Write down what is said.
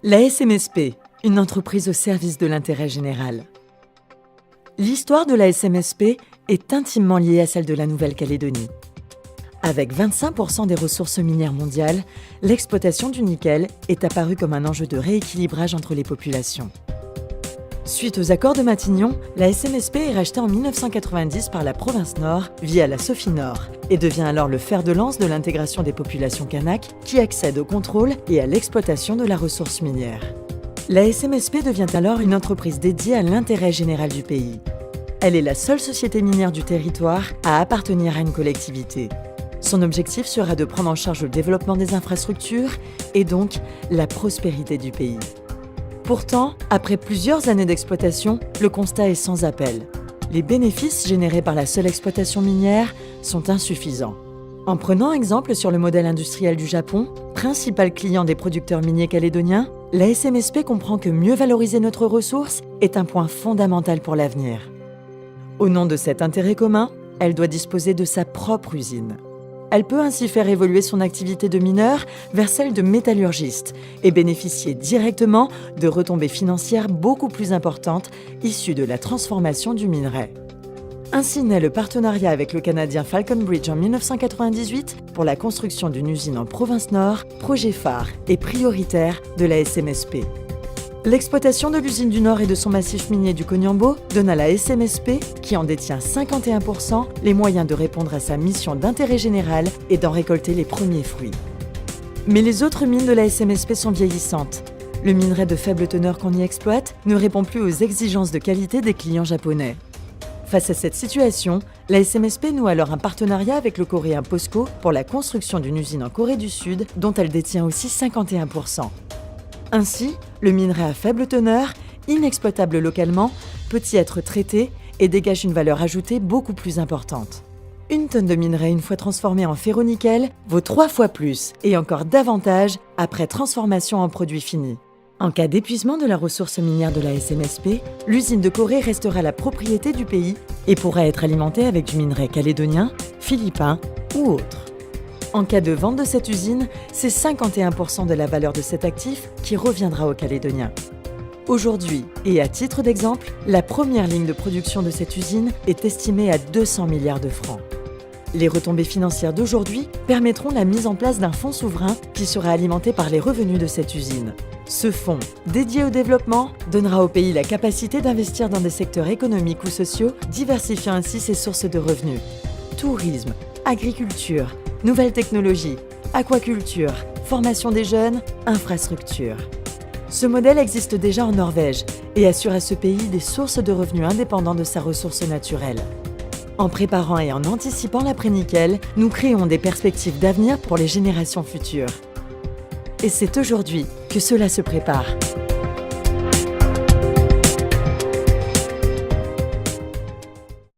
La SMSP, une entreprise au service de l'intérêt général. L'histoire de la SMSP est intimement liée à celle de la Nouvelle-Calédonie. Avec 25% des ressources minières mondiales, l'exploitation du nickel est apparue comme un enjeu de rééquilibrage entre les populations. Suite aux accords de Matignon, la SMSP est rachetée en 1990 par la province Nord via la Sofinor et devient alors le fer de lance de l'intégration des populations kanaks qui accèdent au contrôle et à l'exploitation de la ressource minière. La SMSP devient alors une entreprise dédiée à l'intérêt général du pays. Elle est la seule société minière du territoire à appartenir à une collectivité. Son objectif sera de prendre en charge le développement des infrastructures et donc la prospérité du pays. Pourtant, après plusieurs années d'exploitation, le constat est sans appel. Les bénéfices générés par la seule exploitation minière sont insuffisants. En prenant exemple sur le modèle industriel du Japon, principal client des producteurs miniers calédoniens, la SMSP comprend que mieux valoriser notre ressource est un point fondamental pour l'avenir. Au nom de cet intérêt commun, elle doit disposer de sa propre usine. Elle peut ainsi faire évoluer son activité de mineur vers celle de métallurgiste et bénéficier directement de retombées financières beaucoup plus importantes issues de la transformation du minerai. Ainsi naît le partenariat avec le Canadien Falconbridge en 1998 pour la construction d'une usine en province Nord, projet phare et prioritaire de la SMSP. L'exploitation de l'usine du Nord et de son massif minier du Koniambo donne à la SMSP, qui en détient 51%, les moyens de répondre à sa mission d'intérêt général et d'en récolter les premiers fruits. Mais les autres mines de la SMSP sont vieillissantes. Le minerai de faible teneur qu'on y exploite ne répond plus aux exigences de qualité des clients japonais. Face à cette situation, la SMSP noue alors un partenariat avec le coréen POSCO pour la construction d'une usine en Corée du Sud, dont elle détient aussi 51%. Ainsi, le minerai à faible teneur, inexploitable localement, peut y être traité et dégage une valeur ajoutée beaucoup plus importante. Une tonne de minerai, une fois transformée en ferro-nickel, vaut 3 fois plus et encore davantage après transformation en produit fini. En cas d'épuisement de la ressource minière de la SMSP, l'usine de Corée restera la propriété du pays et pourra être alimentée avec du minerai calédonien, philippin ou autre. En cas de vente de cette usine, c'est 51% de la valeur de cet actif qui reviendra aux Calédoniens. Aujourd'hui, et à titre d'exemple, la première ligne de production de cette usine est estimée à 200 milliards de francs. Les retombées financières d'aujourd'hui permettront la mise en place d'un fonds souverain qui sera alimenté par les revenus de cette usine. Ce fonds, dédié au développement, donnera au pays la capacité d'investir dans des secteurs économiques ou sociaux, diversifiant ainsi ses sources de revenus. Tourisme, agriculture, nouvelles technologies, aquaculture, formation des jeunes, infrastructures. Ce modèle existe déjà en Norvège et assure à ce pays des sources de revenus indépendants de sa ressource naturelle. En préparant et en anticipant l'après-nickel, nous créons des perspectives d'avenir pour les générations futures. Et c'est aujourd'hui que cela se prépare.